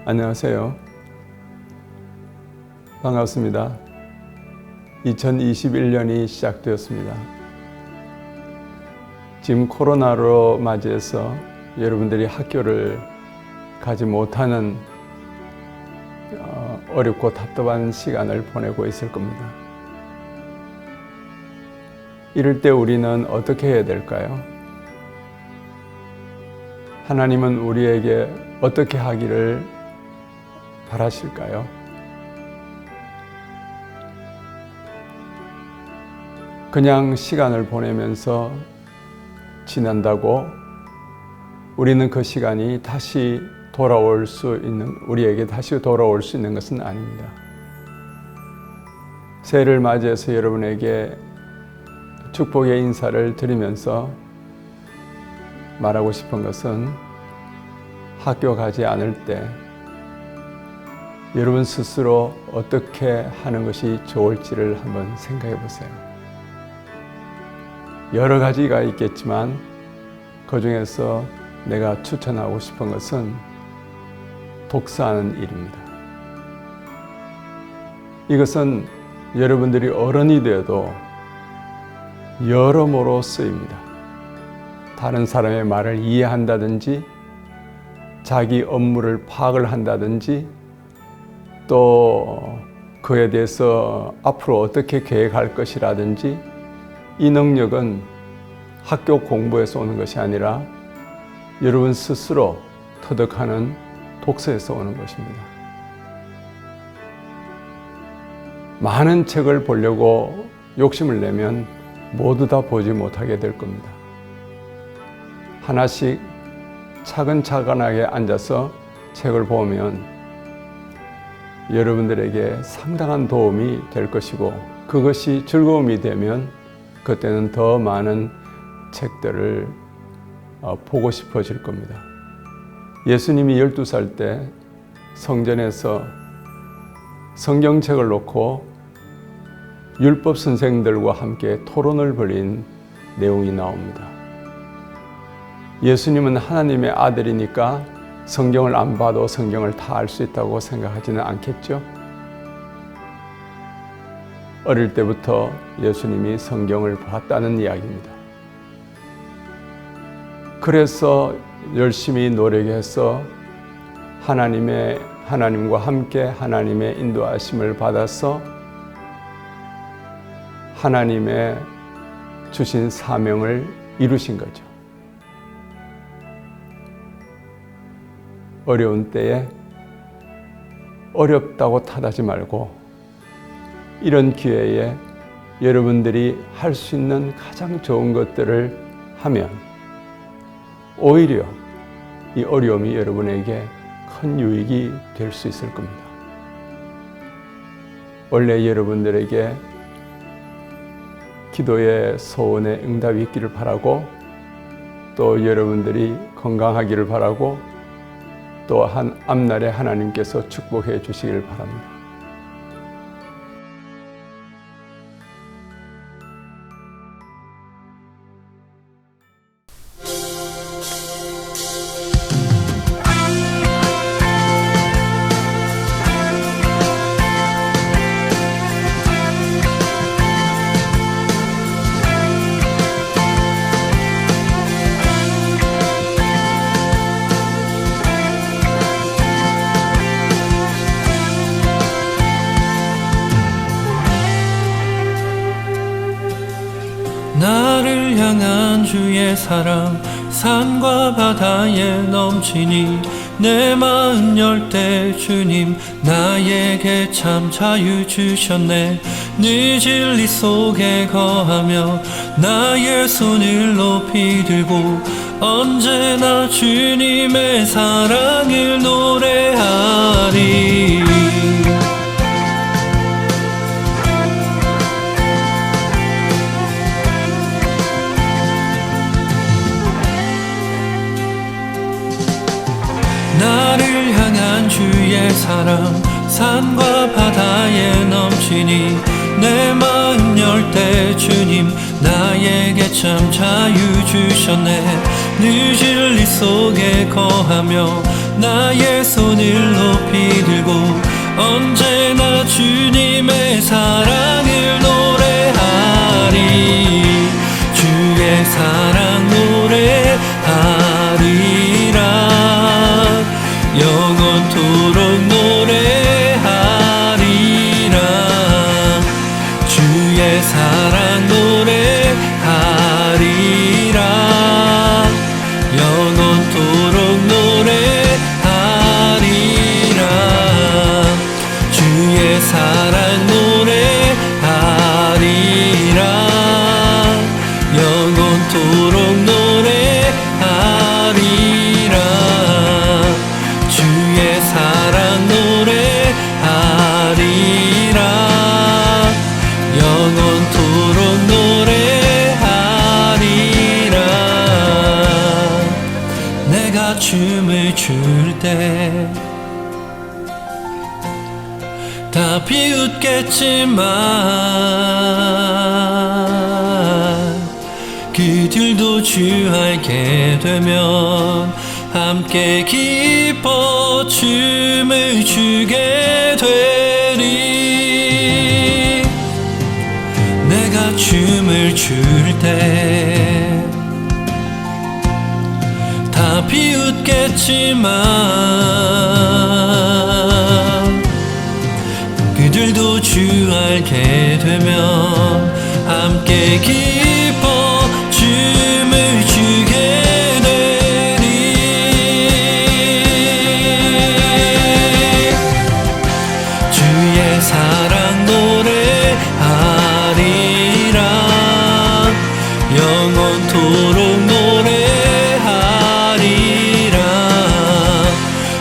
안녕하세요. 반갑습니다. 2021년이 시작되었습니다. 지금 코로나로 맞이해서 여러분들이 학교를 가지 못하는 어렵고 답답한 시간을 보내고 있을 겁니다. 이럴 때 우리는 어떻게 해야 될까요? 하나님은 우리에게 어떻게 하기를 바라실까요? 그냥 시간을 보내면서 지난다고 우리는 그 시간이 다시 우리에게 다시 돌아올 수 있는 것은 아닙니다. 새해를 맞이해서 여러분에게 축복의 인사를 드리면서 말하고 싶은 것은 학교 가지 않을 때 여러분 스스로 어떻게 하는 것이 좋을지를 한번 생각해 보세요. 여러 가지가 있겠지만 그 중에서 내가 추천하고 싶은 것은 독서하는 일입니다. 이것은 여러분들이 어른이 되어도 여러모로 쓰입니다. 다른 사람의 말을 이해한다든지 자기 업무를 파악을 한다든지 또 그에 대해서 앞으로 어떻게 계획할 것이라든지 이 능력은 학교 공부에서 오는 것이 아니라 여러분 스스로 터득하는 독서에서 오는 것입니다. 많은 책을 보려고 욕심을 내면 모두 다 보지 못하게 될 겁니다. 하나씩 차근차근하게 앉아서 책을 보면 여러분들에게 상당한 도움이 될 것이고 그것이 즐거움이 되면 그때는 더 많은 책들을 보고 싶어질 겁니다. 예수님이 12살 때 성전에서 성경책을 놓고 율법 선생들과 함께 토론을 벌인 내용이 나옵니다. 예수님은 하나님의 아들이니까 성경을 안 봐도 성경을 다 알 수 있다고 생각하지는 않겠죠? 어릴 때부터 예수님이 성경을 봤다는 이야기입니다. 그래서 열심히 노력해서 하나님과 함께 하나님의 인도하심을 받아서 하나님의 주신 사명을 이루신 거죠. 어려운 때에 어렵다고 탓하지 말고 이런 기회에 여러분들이 할 수 있는 가장 좋은 것들을 하면 오히려 이 어려움이 여러분에게 큰 유익이 될 수 있을 겁니다. 원래 여러분들에게 기도의 소원에 응답이 있기를 바라고 또 여러분들이 건강하기를 바라고 또 앞날에 하나님께서 축복해 주시길 바랍니다. 나를 향한 주의 사랑 산과 바다에 넘치니 내 마음 열 때 주님 나에게 참 자유 주셨네. 네 진리 속에 거하며 나의 손을 높이 들고 언제나 주님의 사랑을 노래하리. 나를 향한 주의 사랑 산과 바다에 넘치니 내 마음 열 때 주님 나에게 참 자유 주셨네. 네 진리 속에 거하며 나의 손을 높이 들고 언제나 주님의 사랑을 노래하리. 주의 사랑 노래하리라. 영원토록 노래하리라. 주의 사랑 노래하리라. 영원토록 노래하리라. 주의 사랑 노래하리라. 영원토록 노래하리라. 주의 사랑 노래하리라. 영원토록 노래하리라. 내가 춤을 출 때 다 비웃겠지만 그들도 주 알게 되면 함께 기뻐 춤을 추게 되리. 내가 춤을 출 때 다 비웃겠지만 그들도 주 알게 되면 함께 기뻐 춤을 추게 되리. 주의 사랑 노래하리라. 영원토록 노래하리라.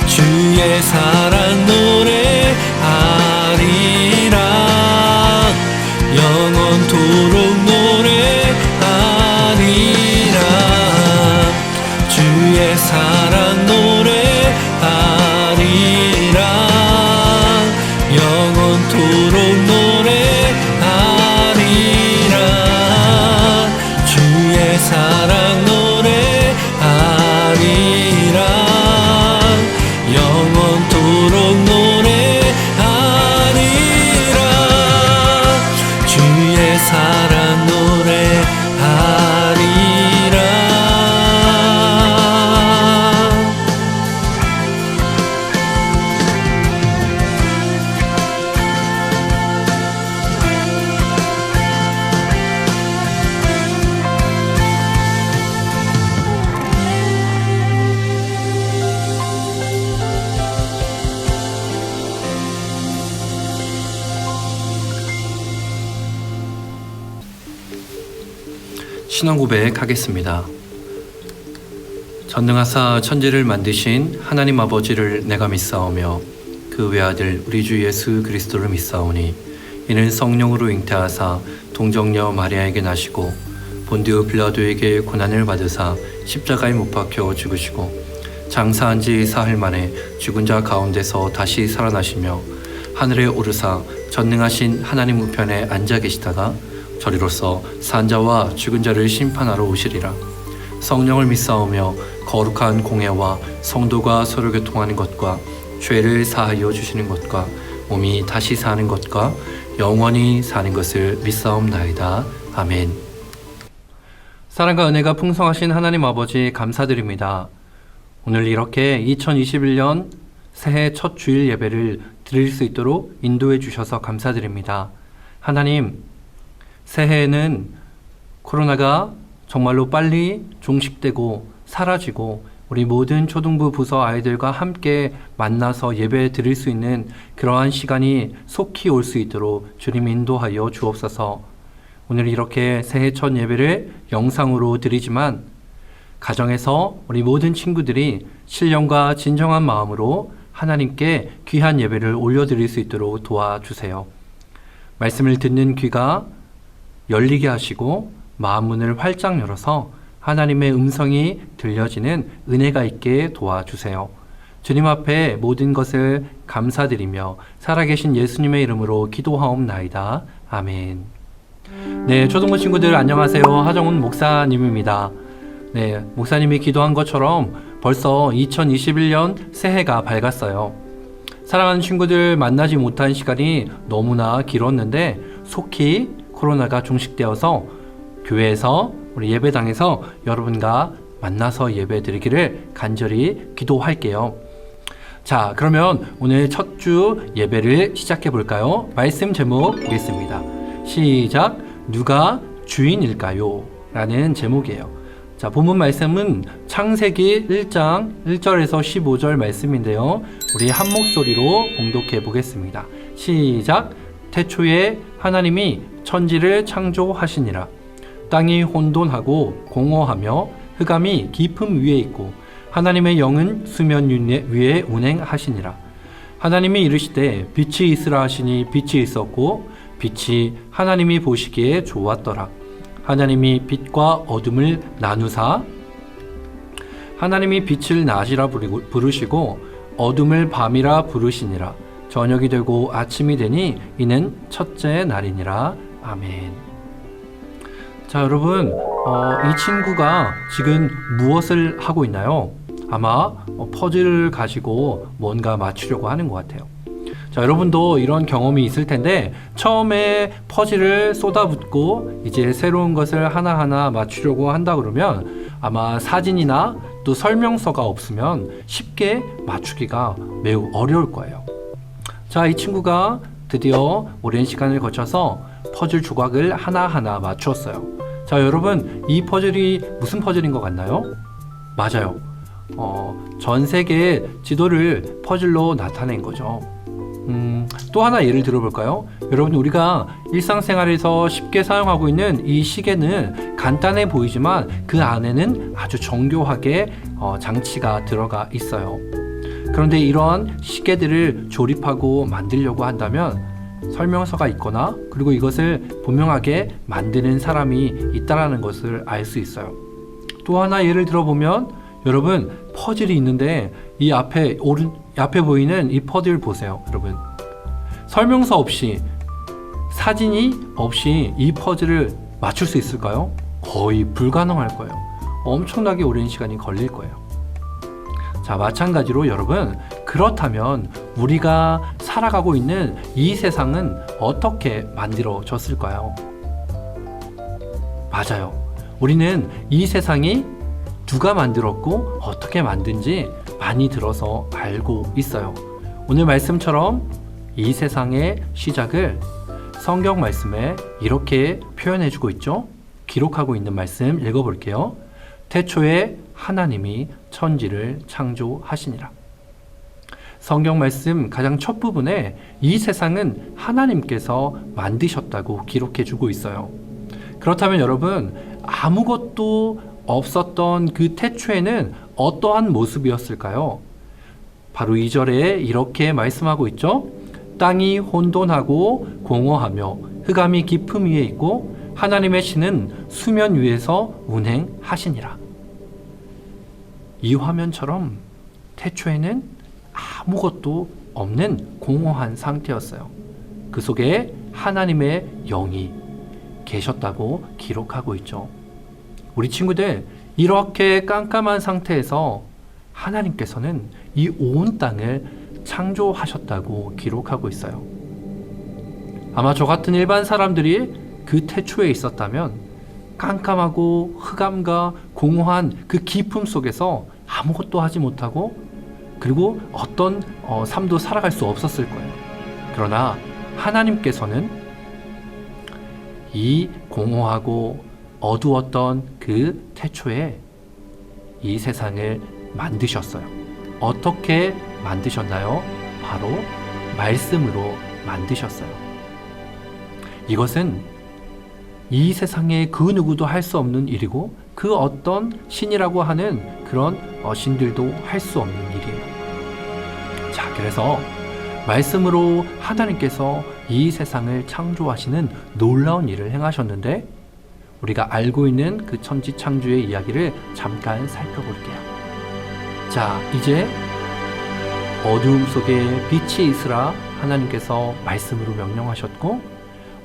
주의 사랑 노래하리라. 영원토록 노래하리라. 주의 사랑 노래하리라. 영원토록 노래하리라. 주의 사랑 노래하리라. 영원토록 노래하리라. 주의 사랑 노래하리라. 신앙 고백하겠습니다. 전능하사 천지를 만드신 하나님 아버지를 내가 믿사오며 그 외아들 우리 주 예수 그리스도를 믿사오니 이는 성령으로 잉태하사 동정녀 마리아에게 나시고 본디오 빌라도에게 고난을 받으사 십자가에 못 박혀 죽으시고 장사한 지 사흘 만에 죽은 자 가운데서 다시 살아나시며 하늘에 오르사 전능하신 하나님 우편에 앉아 계시다가 저리로서 산자와 죽은 자를 심판하러 오시리라. 성령을 믿사오며 거룩한 공예와 성도가 서로 교통하는 것과 죄를 사하여 주시는 것과 몸이 다시 사는 것과 영원히 사는 것을 믿사옵나이다. 아멘. 사랑과 은혜가 풍성하신 하나님 아버지 감사드립니다. 오늘 이렇게 2021년 새해 첫 주일 예배를 드릴 수 있도록 인도해 주셔서 감사드립니다. 하나님, 새해에는 코로나가 정말로 빨리 종식되고 사라지고 우리 모든 초등부 부서 아이들과 함께 만나서 예배 드릴 수 있는 그러한 시간이 속히 올 수 있도록 주님 인도하여 주옵소서. 오늘 이렇게 새해 첫 예배를 영상으로 드리지만 가정에서 우리 모든 친구들이 신령과 진정한 마음으로 하나님께 귀한 예배를 올려드릴 수 있도록 도와주세요. 말씀을 듣는 귀가 열리게 하시고 마음 문을 활짝 열어서 하나님의 음성이 들려지는 은혜가 있게 도와주세요. 주님 앞에 모든 것을 감사드리며 살아계신 예수님의 이름으로 기도하옵나이다. 아멘. 네, 초등부 친구들 안녕하세요. 하정훈 목사님입니다. 네, 목사님이 기도한 것처럼 벌써 2021년 새해가 밝았어요. 사랑하는 친구들 만나지 못한 시간이 너무나 길었는데 속히 코로나가 종식되어서 교회에서 우리 예배당에서 여러분과 만나서 예배 드리기를 간절히 기도할게요. 자, 그러면 오늘 첫 주 예배를 시작해 볼까요? 말씀 제목 보겠습니다. 시작. 누가 주인일까요? 라는 제목이에요. 자, 본문 말씀은 창세기 1장 1절에서 15절 말씀인데요. 우리 한 목소리로 봉독해 보겠습니다. 시작. 태초에 하나님이 천지를 창조하시니라. 땅이 혼돈하고 공허하며 흑암이 깊음 위에 있고 하나님의 영은 수면 위에 운행하시니라. 하나님이 이르시되 빛이 있으라 하시니 빛이 있었고 빛이 하나님이 보시기에 좋았더라. 하나님이 빛과 어둠을 나누사 하나님이 빛을 낮이라 부르시고 어둠을 밤이라 부르시니라. 저녁이 되고 아침이 되니 이는 첫째 날이니라. 아멘. 자, 여러분, 이 친구가 지금 무엇을 하고 있나요? 아마 퍼즐을 가지고 뭔가 맞추려고 하는 것 같아요. 자, 여러분도 이런 경험이 있을 텐데 처음에 퍼즐을 쏟아붓고 이제 새로운 것을 하나하나 맞추려고 한다 그러면 아마 사진이나 또 설명서가 없으면 쉽게 맞추기가 매우 어려울 거예요. 자, 이 친구가 드디어 오랜 시간을 거쳐서 퍼즐 조각을 하나하나 맞추었어요. 자, 여러분, 이 퍼즐이 무슨 퍼즐인 것 같나요? 맞아요. 전 세계의 지도를 퍼즐로 나타낸 거죠. 또 하나 예를 들어볼까요? 여러분, 우리가 일상생활에서 쉽게 사용하고 있는 이 시계는 간단해 보이지만 그 안에는 아주 정교하게 장치가 들어가 있어요. 그런데 이러한 시계들을 조립하고 만들려고 한다면 설명서가 있거나 그리고 이것을 분명하게 만드는 사람이 있다는 것을 알 수 있어요. 또 하나 예를 들어보면 여러분, 퍼즐이 있는데 이 앞에 보이는 이 퍼즐 보세요. 여러분, 설명서 없이 사진이 없이 이 퍼즐을 맞출 수 있을까요? 거의 불가능할 거예요. 엄청나게 오랜 시간이 걸릴 거예요. 자, 마찬가지로 여러분, 그렇다면 우리가 살아가고 있는 이 세상은 어떻게 만들어졌을까요? 맞아요. 우리는 이 세상이 누가 만들었고 어떻게 만든지 많이 들어서 알고 있어요. 오늘 말씀처럼 이 세상의 시작을 성경 말씀에 이렇게 표현해주고 있죠. 기록하고 있는 말씀 읽어볼게요. 태초에 하나님이 천지를 창조하시니라. 성경 말씀 가장 첫 부분에 이 세상은 하나님께서 만드셨다고 기록해주고 있어요. 그렇다면 여러분, 아무것도 없었던 그 태초에는 어떠한 모습이었을까요? 바로 2절에 이렇게 말씀하고 있죠. 땅이 혼돈하고 공허하며 흑암이 깊음 위에 있고 하나님의 신은 수면 위에서 운행하시니라. 이 화면처럼 태초에는 아무것도 없는 공허한 상태였어요. 그 속에 하나님의 영이 계셨다고 기록하고 있죠. 우리 친구들, 이렇게 깜깜한 상태에서 하나님께서는 이 온 땅을 창조하셨다고 기록하고 있어요. 아마 저 같은 일반 사람들이 그 태초에 있었다면 깜깜하고 흑암과 공허한 그 깊음 속에서 아무것도 하지 못하고 그리고 어떤 삶도 살아갈 수 없었을 거예요. 그러나 하나님께서는 이 공허하고 어두웠던 그 태초에 이 세상을 만드셨어요. 어떻게 만드셨나요? 바로 말씀으로 만드셨어요. 이것은 이 세상에 그 누구도 할 수 없는 일이고 그 어떤 신이라고 하는 그런 신들도 할 수 없는 일이에요. 자, 그래서 말씀으로 하나님께서 이 세상을 창조하시는 놀라운 일을 행하셨는데 우리가 알고 있는 그 천지 창조의 이야기를 잠깐 살펴볼게요. 자, 이제 어두움 속에 빛이 있으라 하나님께서 말씀으로 명령하셨고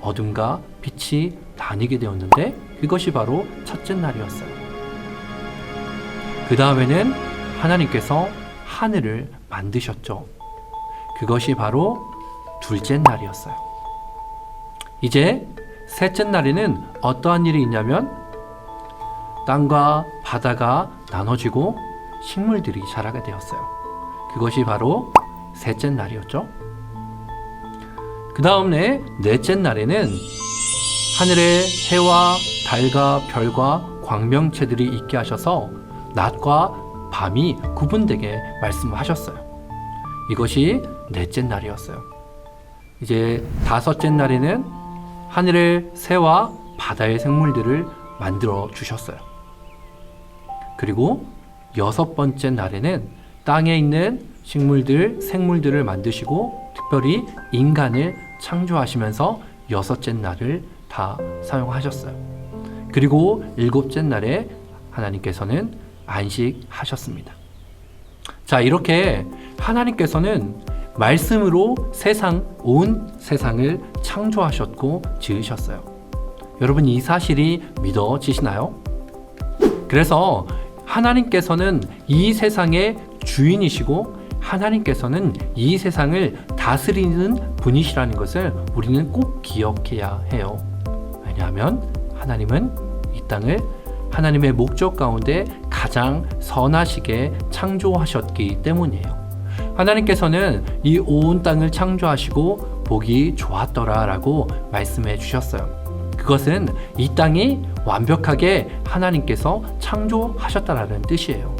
어둠과 빛이 나뉘게 되었는데 그것이 바로 첫째 날이었어요. 그 다음에는 하나님께서 하늘을 만드셨죠. 그것이 바로 둘째 날이었어요. 이제 셋째 날에는 어떠한 일이 있냐면 땅과 바다가 나눠지고 식물들이 자라게 되었어요. 그것이 바로 셋째 날이었죠. 그 다음에 넷째 날에는 하늘에 해와 달과 별과 광명체들이 있게 하셔서 낮과 밤이 구분되게 말씀하셨어요. 이것이 넷째 날이었어요. 이제 다섯째 날에는 하늘의 새와 바다의 생물들을 만들어 주셨어요. 그리고 여섯 번째 날에는 땅에 있는 식물들, 생물들을 만드시고 특별히 인간을 창조하시면서 여섯째 날을 다 사용하셨어요. 그리고 일곱째 날에 하나님께서는 안식하셨습니다. 자, 이렇게 하나님께서는 말씀으로 온 세상을 창조하셨고 지으셨어요. 여러분, 이 사실이 믿어지시나요? 그래서 하나님께서는 이 세상의 주인이시고 하나님께서는 이 세상을 다스리는 분이시라는 것을 우리는 꼭 기억해야 해요. 왜냐하면 하나님은 이 땅을 하나님의 목적 가운데 가장 선하시게 창조하셨기 때문이에요. 하나님께서는 이 온 땅을 창조하시고 보기 좋았더라 라고 말씀해 주셨어요. 그것은 이 땅이 완벽하게 하나님께서 창조하셨다라는 뜻이에요.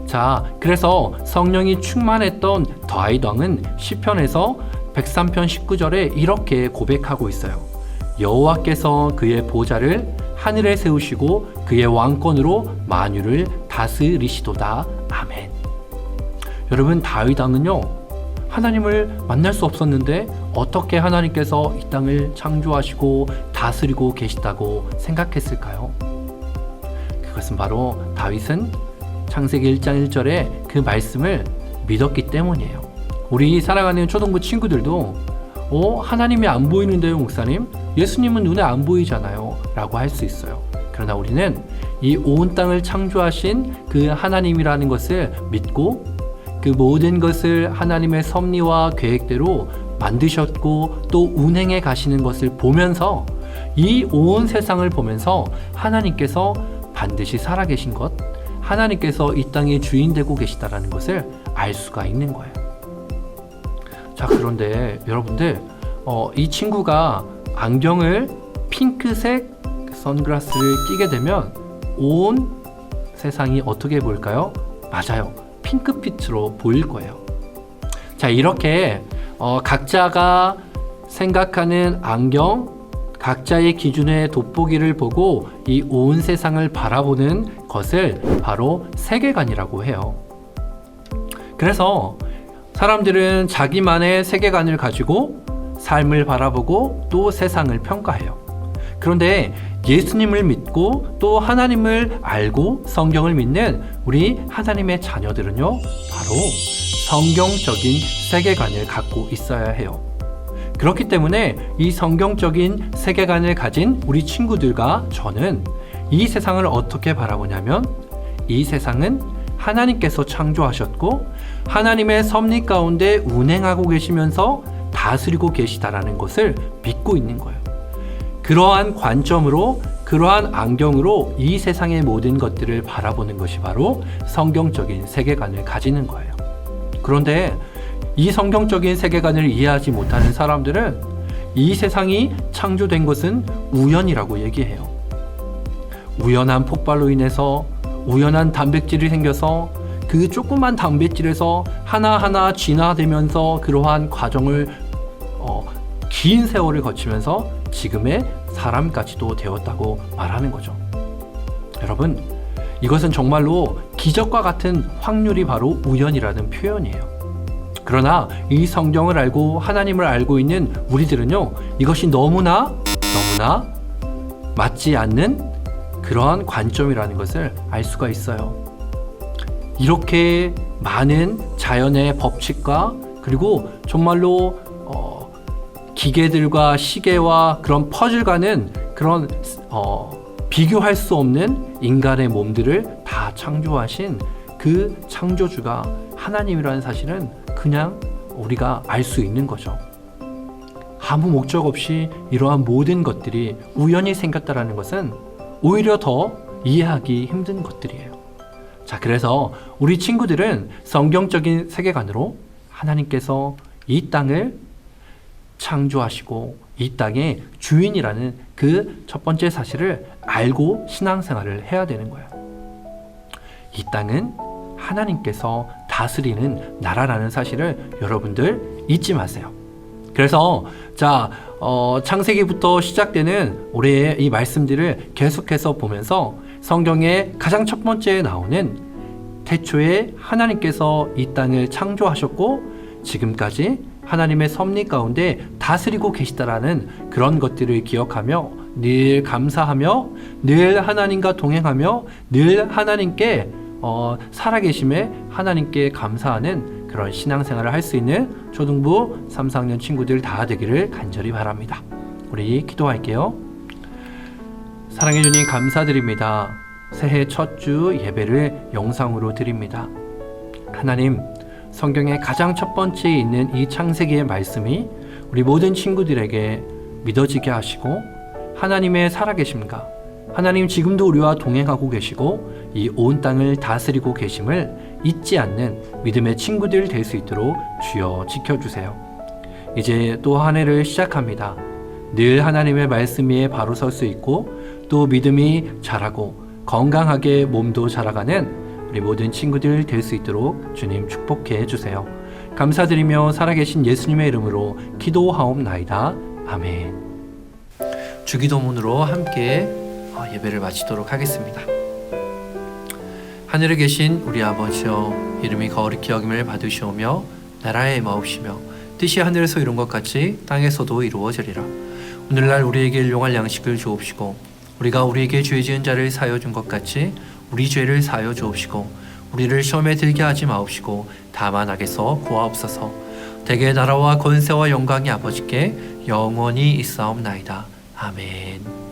자, 그래서 성령이 충만했던 다윗 왕은 시편에서 103편 19절에 이렇게 고백하고 있어요. 여호와께서 그의 보좌를 하늘에 세우시고 그의 왕권으로 만유를 다스리시도다. 아멘. 여러분, 다윗 왕은요, 하나님을 만날 수 없었는데 어떻게 하나님께서 이 땅을 창조하시고 다스리고 계시다고 생각했을까요? 그것은 바로 다윗은 창세기 1장 1절에 그 말씀을 믿었기 때문이에요. 우리 사랑하는 초등부 친구들도 하나님이 안 보이는데요, 목사님? 예수님은 눈에 안 보이잖아요 라고 할 수 있어요. 그러나 우리는 이 온 땅을 창조하신 그 하나님이라는 것을 믿고 그 모든 것을 하나님의 섭리와 계획대로 만드셨고 또 운행해 가시는 것을 보면서 이 온 세상을 보면서 하나님께서 반드시 살아계신 것, 하나님께서 이 땅의 주인 되고 계시다라는 것을 알 수가 있는 거예요. 자, 그런데 여러분들, 이 친구가 안경을 핑크색 선글라스를 끼게 되면 온 세상이 어떻게 보일까요? 맞아요. 핑크빛으로 보일 거예요. 자, 이렇게 각자가 생각하는 안경, 각자의 기준의 돋보기를 보고 이 온 세상을 바라보는 것을 바로 세계관이라고 해요. 그래서 사람들은 자기만의 세계관을 가지고 삶을 바라보고 또 세상을 평가해요. 그런데 예수님을 믿고 또 하나님을 알고 성경을 믿는 우리 하나님의 자녀들은요, 바로 성경적인 세계관을 갖고 있어야 해요. 그렇기 때문에 이 성경적인 세계관을 가진 우리 친구들과 저는 이 세상을 어떻게 바라보냐면, 이 세상은 하나님께서 창조하셨고 하나님의 섭리 가운데 운행하고 계시면서 다스리고 계시다라는 것을 믿고 있는 거예요. 그러한 관점으로, 그러한 안경으로 이 세상의 모든 것들을 바라보는 것이 바로 성경적인 세계관을 가지는 거예요. 그런데 이 성경적인 세계관을 이해하지 못하는 사람들은 이 세상이 창조된 것은 우연이라고 얘기해요. 우연한 폭발로 인해서 우연한 단백질이 생겨서 그 조그만 단백질에서 하나하나 진화되면서 그러한 과정을 긴 세월을 거치면서 지금의 사람까지도 되었다고 말하는 거죠. 여러분, 이것은 정말로 기적과 같은 확률이 바로 우연이라는 표현이에요. 그러나 이 성경을 알고 하나님을 알고 있는 우리들은요, 이것이 너무나 맞지 않는 그러한 관점이라는 것을 알 수가 있어요. 이렇게 많은 자연의 법칙과 그리고 정말로 기계들과 시계와 그런 퍼즐과는 그런 비교할 수 없는 인간의 몸들을 다 창조하신 그 창조주가 하나님이라는 사실은 그냥 우리가 알 수 있는 거죠. 아무 목적 없이 이러한 모든 것들이 우연히 생겼다라는 것은 오히려 더 이해하기 힘든 것들이에요. 자, 그래서 우리 친구들은 성경적인 세계관으로 하나님께서 이 땅을 창조하시고 이 땅의 주인이라는 그 첫 번째 사실을 알고 신앙생활을 해야 되는 거예요. 이 땅은 하나님께서 다스리는 나라라는 사실을 여러분들 잊지 마세요. 그래서 창세기부터 시작되는 올해의 이 말씀들을 계속해서 보면서 성경의 가장 첫 번째에 나오는 태초에 하나님께서 이 땅을 창조하셨고 지금까지 하나님의 섭리 가운데 다스리고 계시다라는 그런 것들을 기억하며 늘 감사하며 늘 하나님과 동행하며 늘 하나님께 살아계심에 하나님께 감사하는 그런 신앙생활을 할 수 있는 초등부 3, 4학년 친구들 다 되기를 간절히 바랍니다. 우리 기도할게요. 사랑해 주님 감사드립니다. 새해 첫 주 예배를 영상으로 드립니다. 하나님, 성경의 가장 첫 번째에 있는 이 창세기의 말씀이 우리 모든 친구들에게 믿어지게 하시고 하나님의 살아계심과 하나님 지금도 우리와 동행하고 계시고 이 온 땅을 다스리고 계심을 잊지 않는 믿음의 친구들 될 수 있도록 주여 지켜주세요. 이제 또 한 해를 시작합니다. 늘 하나님의 말씀 위에 바로 설 수 있고 또 믿음이 자라고 건강하게 몸도 자라가는 우리 모든 친구들 될 수 있도록 주님 축복해 주세요. 감사드리며 살아계신 예수님의 이름으로 기도하옵나이다. 아멘. 주기도문으로 함께 예배를 마치도록 하겠습니다. 하늘에 계신 우리 아버지여, 이름이 거룩히 여김을 받으시오며 나라의 마옵시며 뜻이 하늘에서 이룬 것 같이 땅에서도 이루어지리라. 오늘날 우리에게 일용할 양식을 주옵시고 우리가 우리에게 죄 지은 자를 사하여 준 것 같이 우리 죄를 사하여 주옵시고 우리를 시험에 들게 하지 마옵시고 다만 악에서 구하옵소서. 대개 나라와 권세와 영광이 아버지께 영원히 있사옵나이다. 아멘.